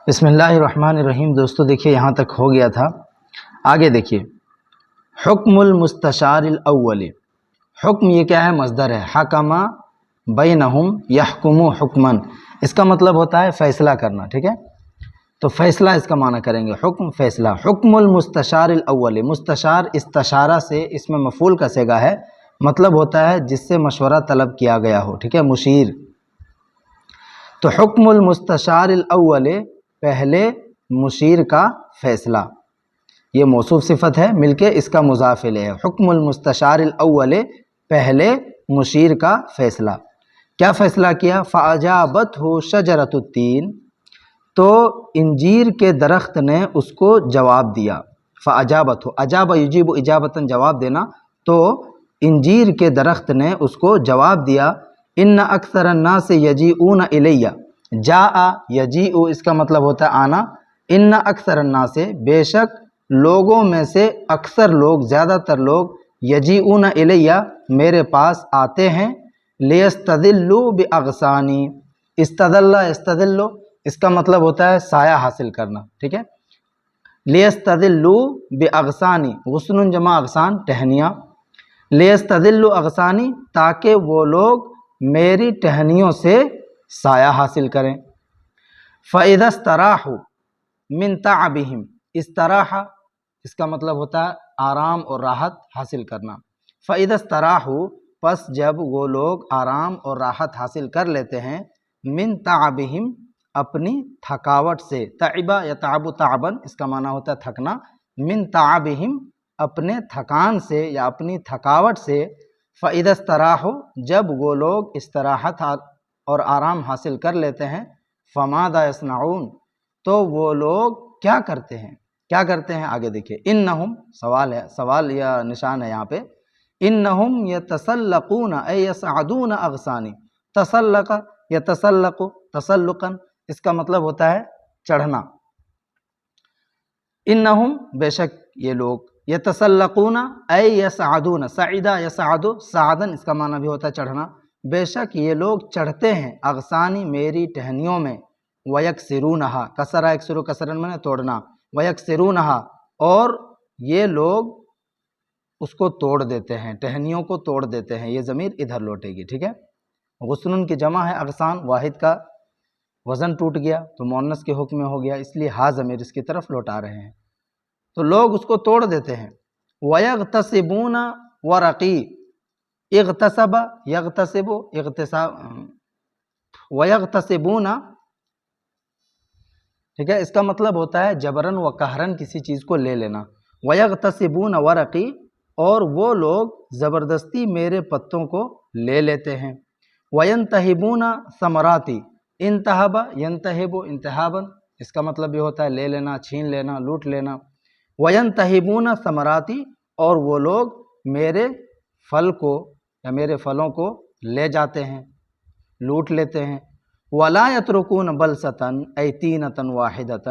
بسم اللہ الرحمن الرحیم۔ دوستو دیکھیے یہاں تک ہو گیا تھا، آگے دیکھیے حکم المستشار الاول۔ حکم یہ کیا ہے؟ مصدر ہے، حکما بینہم یحکم حکمن، اس کا مطلب ہوتا ہے فیصلہ کرنا، ٹھیک ہے؟ تو فیصلہ اس کا معنی کریں گے، حکم فیصلہ۔ حکم المستشار الاول، مستشار استشارہ سے اس میں مفعول کا صیغہ ہے، مطلب ہوتا ہے جس سے مشورہ طلب کیا گیا ہو، ٹھیک ہے؟ مشیر۔ تو حکم المستشار الاول، پہلے مشیر کا فیصلہ، یہ موصوف صفت ہے، مل کے اس کا مضاف الیہ ہے۔ حکم المستشار الاول، پہلے مشیر کا فیصلہ۔ کیا فیصلہ کیا؟ فاجابتہ شجرۃ التین، تو انجیر کے درخت نے اس کو جواب دیا۔ فاجابتہ، اجاب یجیب اجابتاً، جواب دینا، تو انجیر کے درخت نے اس کو جواب دیا۔ ان اکثر الناس یجیئون الیہ، جاء یجیء اس کا مطلب ہوتا ہے آنا۔ ان اکثر الناس، بے شک لوگوں میں سے اکثر لوگ، زیادہ تر لوگ، یجیئون الیہ میرے پاس آتے ہیں، لیستدلوا باغصانی، استدل یستدل اس کا مطلب ہوتا ہے سایہ حاصل کرنا، ٹھیک ہے؟ لیستدلوا باغصانی، غصن جمع اغصان، ٹہنیاں، لیستدلوا اغصانی، تاکہ وہ لوگ میری ٹہنیوں سے سایہ حاصل کریں۔ فَإِذَا اسْتَرَاحُوا مِنْ تَعَبِهِمْ، استراحہ اس کا مطلب ہوتا ہے آرام اور راحت حاصل کرنا۔ فَإِذَا اسْتَرَاحُوا، پس جب وہ لوگ آرام اور راحت حاصل کر لیتے ہیں، مِنْ تَعَبِهِمْ اپنی تھکاوٹ سے، تعبہ یتعب تعباً اس کا معنی ہوتا ہے تھکنا، مِنْ تَعَبِهِمْ اپنے تھکان سے یا اپنی تھکاوٹ سے، فَإِذَا اسْتَرَاحُوا جب وہ لوگ استراحت اور آرام حاصل کر لیتے ہیں، فَمَاذَا يَصْنَعُونَ تو وہ لوگ کیا کرتے ہیں؟ کیا کرتے ہیں آگے دیکھیے۔ انہم سوال ہے، سوال یا نشان ہے یہاں پہ۔ انہم یتسلقون اے یصعدون اغصانی، تسلق یتسلق تسلقا اس کا مطلب ہوتا ہے چڑھنا۔ انہم بے شک یہ لوگ، یتسلقون اے یصعدون، صعد یصعد صعدا اس کا معنی بھی ہوتا ہے چڑھنا، بے شک یہ لوگ چڑھتے ہیں، اغصانی میری ٹہنیوں میں، وَيَكْسِرُونَهَا کسرہ یکسر کسرن میں توڑنا، وَيَكْسِرُونَهَا اور یہ لوگ اس کو توڑ دیتے ہیں، ٹہنیوں کو توڑ دیتے ہیں، یہ ضمیر ادھر لوٹے گی، ٹھیک ہے؟ غصن کی جمع ہے اغصان، واحد کا وزن ٹوٹ گیا تو مؤنث کے حکم میں ہو گیا، اس لیے ہا ضمیر اس کی طرف لوٹا رہے ہیں، تو لوگ اس کو توڑ دیتے ہیں۔ وَيَغْتَصِبُونَ وَرَقِي، اغتصب یغتصب اغتصاب، وَيَغْتَصِبُونَ ٹھیک ہے، اس کا مطلب ہوتا ہے جبرن و قہرن کسی چیز کو لے لینا۔ وَيَغْتَصِبُونَ وَرَقِي اور وہ لوگ زبردستی میرے پتوں کو لے لیتے ہیں۔ وَيَنْتَهِبُونَ ثَمَرَاتِ، انتہب ينتہب انتہابًا اس کا مطلب یہ ہوتا ہے لے لینا، چھین لینا، لوٹ لینا۔ وَيَنْتَهِبُونَ ثَمَرَاتِ اور وہ لوگ میرے پھل کو یا میرے پھلوں کو لے جاتے ہیں، لوٹ لیتے ہیں۔ وَلَا يَتْرُكُونَ بَلْسَةً أَيْ تِينَةً وَاحِدَةً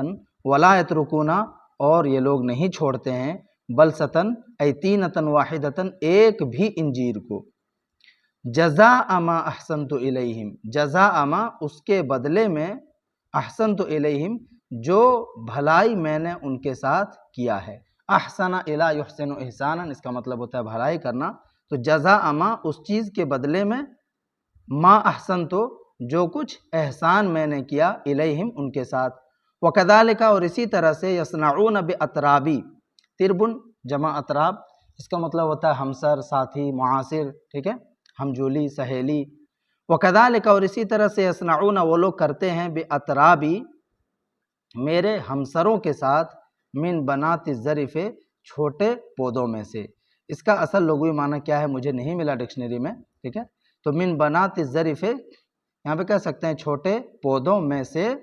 وَلَا يَتْرُكُونَ اور یہ لوگ نہیں چھوڑتے ہیں، بَلْسَةً أَيْ تِينَةً وَاحِدَةً ایک بھی انجیر کو، جَزَاءَ مَا أَحْسَنْتُ إِلَيْهِمْ جَزَاءَ مَا اس کے بدلے میں، أَحْسَنْتُ إِلَيْهِمْ جو بھلائی میں نے ان کے ساتھ کیا ہے۔ أَحْسَنَ إِلَى يُحْسِنُ إِحْسَانًا اس کا مطلب ہوتا ہے بھلائی کرنا، تو جزاء ما اس چیز کے بدلے میں، ما احسنتو جو کچھ احسان میں نے کیا، الیہم ان کے ساتھ۔ وکذالک اور اسی طرح سے، یصنعون باطرابی، تربن جمع اطراب اس کا مطلب ہوتا ہے ہمسر، ساتھی، معاصر، ٹھیک ہے، ہمجولی، سہیلی۔ وکذالک اور اسی طرح سے، یصنعون وہ لوگ کرتے ہیں، باطرابی میرے ہمسروں کے ساتھ، من بنات الظرف چھوٹے پودوں میں سے۔ اس کا اصل لغوی معنی کیا ہے مجھے نہیں ملا ڈکشنری میں، ٹھیک ہے؟ تو من بنات الظرف یہاں پہ کہہ سکتے ہیں چھوٹے پودوں میں سے،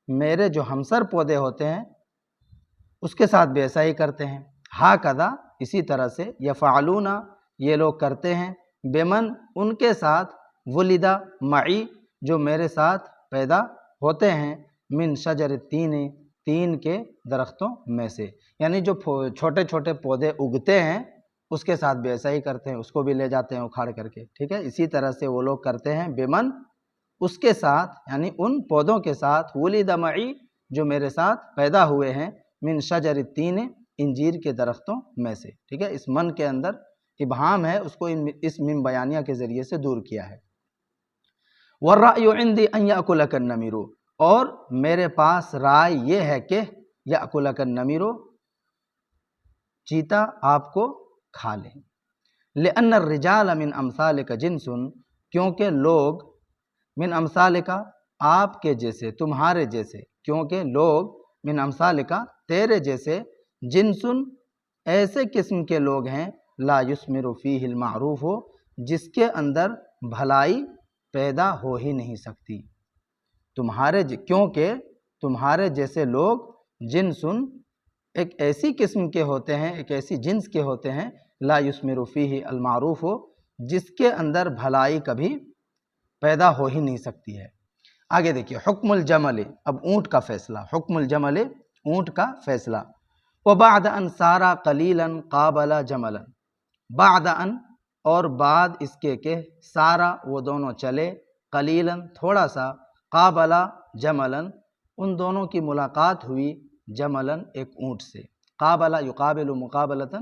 میرے جو ہمسر پودے ہوتے ہیں اس کے ساتھ بھی ایسا ہی کرتے ہیں۔ ہاکذا اسی طرح سے، یفعلون یہ لوگ کرتے ہیں، بمن ان کے ساتھ، ولدہ معی جو میرے ساتھ پیدا ہوتے ہیں، من شجر التین تین کے درختوں میں سے، یعنی جو چھوٹے چھوٹے پودے اگتے ہیں اس کے ساتھ بھی ایسا ہی کرتے ہیں، اس کو بھی لے جاتے ہیں اکھاڑ کر کے، ٹھیک ہے؟ اسی طرح سے وہ لوگ کرتے ہیں، بمن اس کے ساتھ، یعنی ان پودوں کے ساتھ، ولد معی جو میرے ساتھ پیدا ہوئے ہیں من شجر التین انجیر کے درختوں میں سے. ٹھیک ہے، اس من کے اندر ابہام ہے، اس کو اس من بیانیہ کے ذریعے سے دور کیا ہے. والرأی عندی ان یأکلک النمیر، اور میرے پاس رائے یہ ہے کہ یأکلک النمیر، چیتا آپ کو کھا لے. لأن الرجال من امثالک جنس، کیونکہ لوگ من امثالک آپ کے جیسے، تمہارے جیسے، کیونکہ لوگ من امثالک تیرے جیسے، جنسن ایسے قسم کے لوگ ہیں، لا یثمر فیہ المعروف، جس کے اندر بھلائی پیدا ہو ہی نہیں سکتی. کیونکہ تمہارے جیسے لوگ جنسن ایک ایسی قسم کے ہوتے ہیں، ایک ایسی جنس کے ہوتے ہیں، لا یثمر فیہ المعروف، جس کے اندر بھلائی کبھی پیدا ہو ہی نہیں سکتی ہے. آگے دیکھیے، حکم الجمل، اب اونٹ کا فیصلہ. حکم الجمل، اونٹ کا فیصلہ. وبعد ان سارا قلیلا قابل جملا، بعد ان، اور بعد اس کے کہ سارا وہ دونوں چلے، قلیلا تھوڑا سا، قابلا جملا ان دونوں کی ملاقات ہوئی، جملا ایک اونٹ سے. قابلہ یقابل مقابلتا،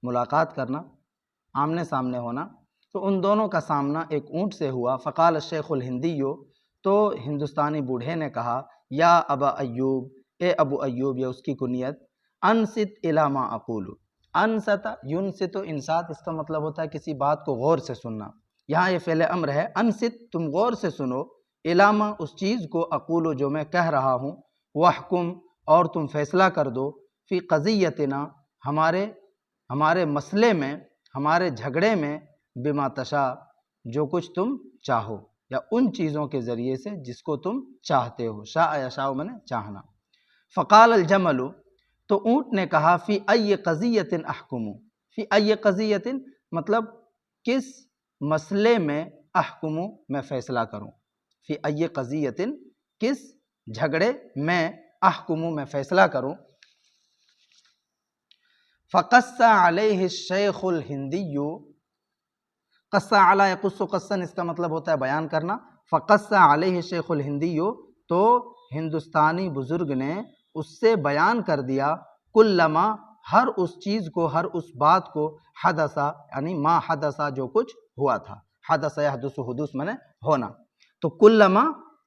ملاقات کرنا، آمنے سامنے ہونا. تو ان دونوں کا سامنا ایک اونٹ سے ہوا. فقال الشیخ الہندی، تو ہندوستانی بوڑھے نے کہا، یا ابا ایوب، اے ابو ایوب، یا اس کی کنیت، انصت الی ما اقول. انصت ینصت، انصات اس کا مطلب ہوتا ہے کسی بات کو غور سے سننا. یہاں یہ فعل امر ہے، انصت تم غور سے سنو، الی ما اس چیز کو، اقول جو میں کہہ رہا ہوں، واحکم اور تم فیصلہ کر دو، فی قضیتنا ہمارے مسئلے میں، ہمارے جھگڑے میں، بما تشاء جو کچھ تم چاہو، یا ان چیزوں کے ذریعے سے جس کو تم چاہتے ہو. شاء یشاء میں نے چاہنا. فقال الجمل، تو اونٹ نے کہا، فی ای قضیۃ احکم، فی ای قضیۃ مطلب کس مسئلے میں، احکم میں فیصلہ کروں، فی ای قضیۃ کس جھگڑے میں، احکم میں فیصلہ کروں. فقص علیہ الشیخ الہندی، قصہ علی یقص قصاً اس کا مطلب ہوتا ہے بیان کرنا. فقص علیہ الشیخ الہندی، تو ہندوستانی بزرگ نے اس سے بیان کر دیا، کلما ہر اس چیز کو، ہر اس بات کو، حدثا یعنی ما حدثا جو کچھ ہوا تھا. حدث یحدث، حدوث میں نے ہونا. تو کلما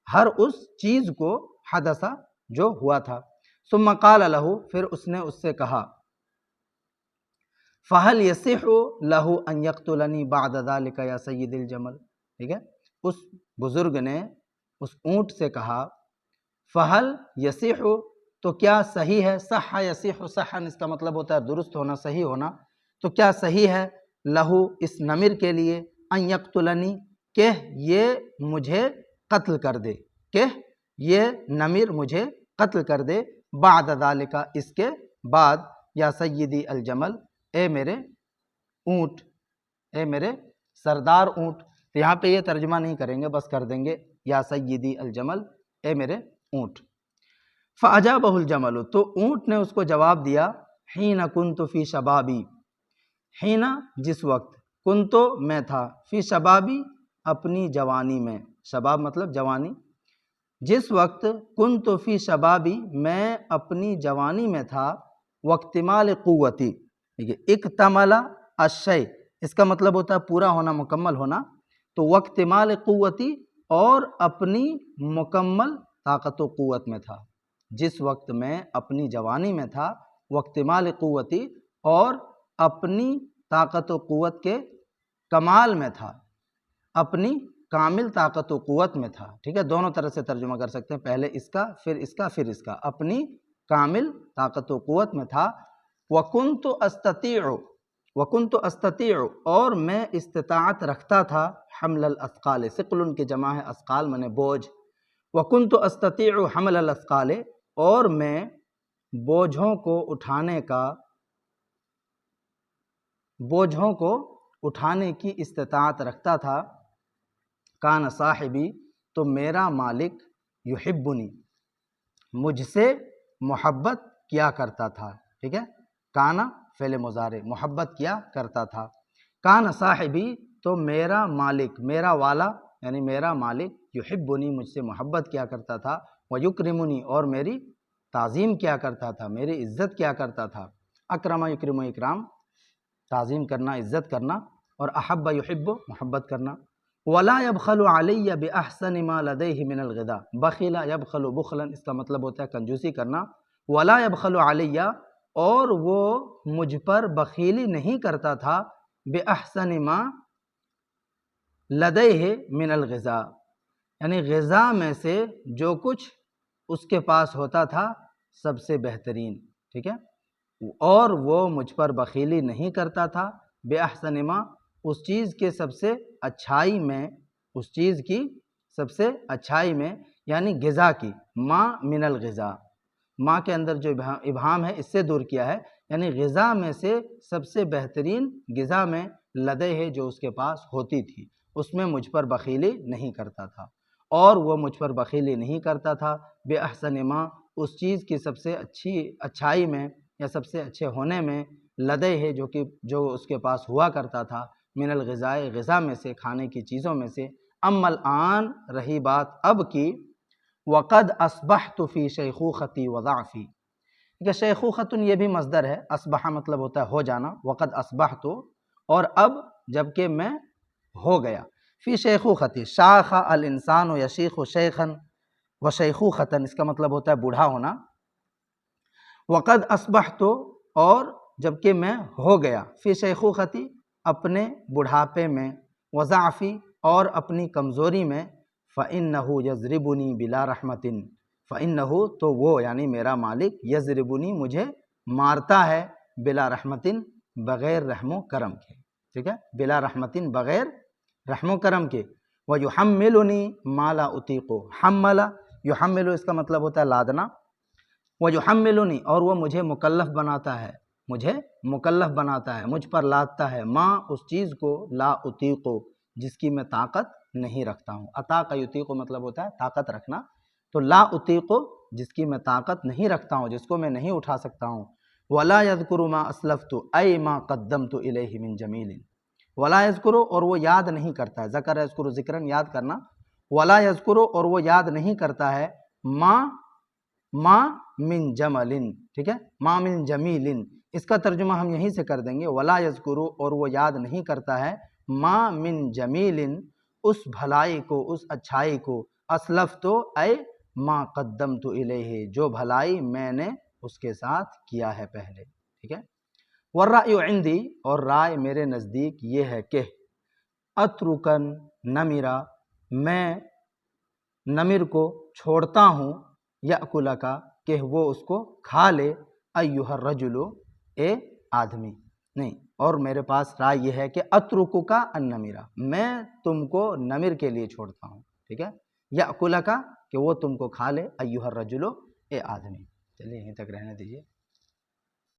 ہر اس چیز کو، حدثا جو ہوا تھا. ثم قال له، پھر اس نے اس سے کہا، فہل یصح له ان یقتلنی بعد ذلک یا سید الجمل. ٹھیک ہے، اس بزرگ نے اس اونٹ سے کہا، فہل یصح، تو کیا صحیح ہے، صح یصح، صحا اس کا مطلب ہوتا ہے درست ہونا، صحیح ہونا. تو کیا صحیح ہے، لہو اس نمر کے لیے، ان یقتلنی کہ یہ مجھے قتل کر دے، کہ یہ نمر مجھے قتل کر دے، بعد ذالک اس کے بعد، یا سیدی الجمل اے میرے اونٹ، اے میرے سردار اونٹ. تو یہاں پہ یہ ترجمہ نہیں کریں گے، بس کر دیں گے یا سیدی الجمل اے میرے اونٹ. فاجابہ الجمل، تو اونٹ نے اس کو جواب دیا، حین کنت فی شبابی، حین جس وقت، کنت میں تھا، فی شبابی اپنی جوانی میں، شباب مطلب جوانی، جس وقت، کنت فی شبابی میں اپنی جوانی میں تھا، واکتمال قوتی. اکتمل الشیء اس کا مطلب ہوتا ہے پورا ہونا، مکمل ہونا. تو واکتمال قوتی اور اپنی مکمل طاقت و قوت میں تھا. جس وقت میں اپنی جوانی میں تھا، واکتمال قوتی اور اپنی طاقت و قوت کے کمال میں تھا، اپنی کامل طاقت و قوت میں تھا. ٹھیک ہے، دونوں طرح سے ترجمہ کر سکتے ہیں، پہلے اس کا پھر اس کا پھر اس کا، اپنی کامل طاقت و قوت میں تھا. وَكُنْتُ أَسْتَطِيعُ، وَكُنْتُ أَسْتَطِيعُ اور میں استطاعت رکھتا تھا، حمل الاسقال، ثقل کی جمع ہے، اسقال منے بوجھ. وَكُنْتُ أَسْتَطِيعُ حمل الاسقال اور میں بوجھوں کو اٹھانے کا، بوجھوں کو اٹھانے کی استطاعت رکھتا تھا. کان صاحبی تو میرا مالک، یحبنی مجھ سے محبت کیا کرتا تھا. ٹھیک ہے، کانا فعل مضارع، محبت کیا کرتا تھا. کان صاحبی تو میرا مالک، میرا والا یعنی میرا مالک، یحبنی مجھ سے محبت کیا کرتا تھا. ویکرمنی اور میری تعظیم کیا کرتا تھا، میری عزت کیا کرتا تھا۔ اکرم یکرم اکرام، تعظیم کرنا، عزت کرنا، اور احب یحب محبت کرنا۔ ولا يبخل علی باحسن ما لدیہ من الغذاء، بخیل یبخل بخلا اس کا مطلب ہوتا ہے کنجوسی کرنا۔ ولا يبخل علی، اور وہ مجھ پر بخیلی نہیں کرتا تھا، باحسن ما لدیہ من الغذاء، یعنی غذا میں سے جو کچھ اس کے پاس ہوتا تھا سب سے بہترین، ٹھیک ہے، اور وہ مجھ پر بخیلی نہیں کرتا تھا، باحسن ما، اس چیز کے سب سے اچھائی میں، اس چیز کی سب سے اچھائی میں، یعنی غذا کی، ما من الغذاء، ما کے اندر جو ابہام ہے اس سے دور کیا ہے، یعنی غذا میں سے سب سے بہترین غذا میں لدیہ جو اس کے پاس ہوتی تھی اس میں مجھ پر بخیلی نہیں کرتا تھا، اور وہ مجھ پر بخیلی نہیں کرتا تھا باحسن ما، اس چیز کی سب سے اچھائی میں یا سب سے اچھے ہونے میں، لدیہ جو اس کے پاس ہوا کرتا تھا، من الغذاء غذا میں سے، کھانے کی چیزوں میں سے۔ اما الآن، رہی بات اب کی، وقد اصبحت فی شیخوختی وضعفی، کہ شیخوختن یہ بھی مصدر ہے، اصبح مطلب ہوتا ہے ہو جانا، وقد اصبحت، اور اب جبکہ میں ہو گیا، فی شیخوختی، شاخ الانسان یشیخ شیخا و شیخوختن اس کا مطلب ہوتا ہے بوڑھا ہونا۔ وقد اصبحت، اور جبکہ میں ہو گیا، فی شیخوختی اپنے بڑھاپے میں، وضعفی اور اپنی کمزوری میں، فإنہ یضربنی بلا رحمت، فإنہ تو وہ یعنی میرا مالک، یضربنی مجھے مارتا ہے، بلا رحمت بغیر رحم و کرم کے، ٹھیک ہے، بلا رحمت بغیر رحم و کرم کے، ویحملنی ما لا اطیق، حمل یحمل اس کا مطلب ہوتا ہے لادنا، ویحملنی اور وہ مجھے مکلف بناتا ہے، مجھے مکلف بناتا ہے، مجھ پر لادتا ہے، ما اس چیز کو، لا اطیق جس کی میں طاقت نہیں رکھتا ہوں، اطاق یطیق مطلب ہوتا ہے طاقت رکھنا، تو لا اطیق جس کی میں طاقت نہیں رکھتا ہوں، جس کو میں نہیں اٹھا سکتا ہوں۔ ولا یذکر ما اسلفت ای ما قدمت الیہ من جمیل، ولا یذکر اور وہ یاد نہیں کرتا ہے، ذکر یذکر ذکرن یاد کرنا، ولا یذکر اور وہ یاد نہیں کرتا ہے، ما من جمل، ٹھیک ہے، ما من جمیل اس کا ترجمہ ہم یہیں سے کر دیں گے، ولا یذکر اور وہ یاد نہیں کرتا ہے، ما من جمیل اس بھلائی کو، اس اچھائی کو، اسلفت اے ما قدمت الیہ جو بھلائی میں نے اس کے ساتھ کیا ہے پہلے، ٹھیک ہے۔ والرأی عندی اور رائے میرے نزدیک یہ ہے کہ اترکن نمرا میں نمر کو چھوڑتا ہوں، یأکل کا کہ وہ اس کو کھا لے، ایھا الرجل اے آدمی، نہیں، اور میرے پاس رائے یہ ہے کہ اترک کا النمرا میں تم کو نمر کے لیے چھوڑتا ہوں، ٹھیک ہے، یأکل کا کہ وہ تم کو کھا لے، ایھا الرجل اے آدمی۔ چلیے یہیں تک رہنے دیجیے۔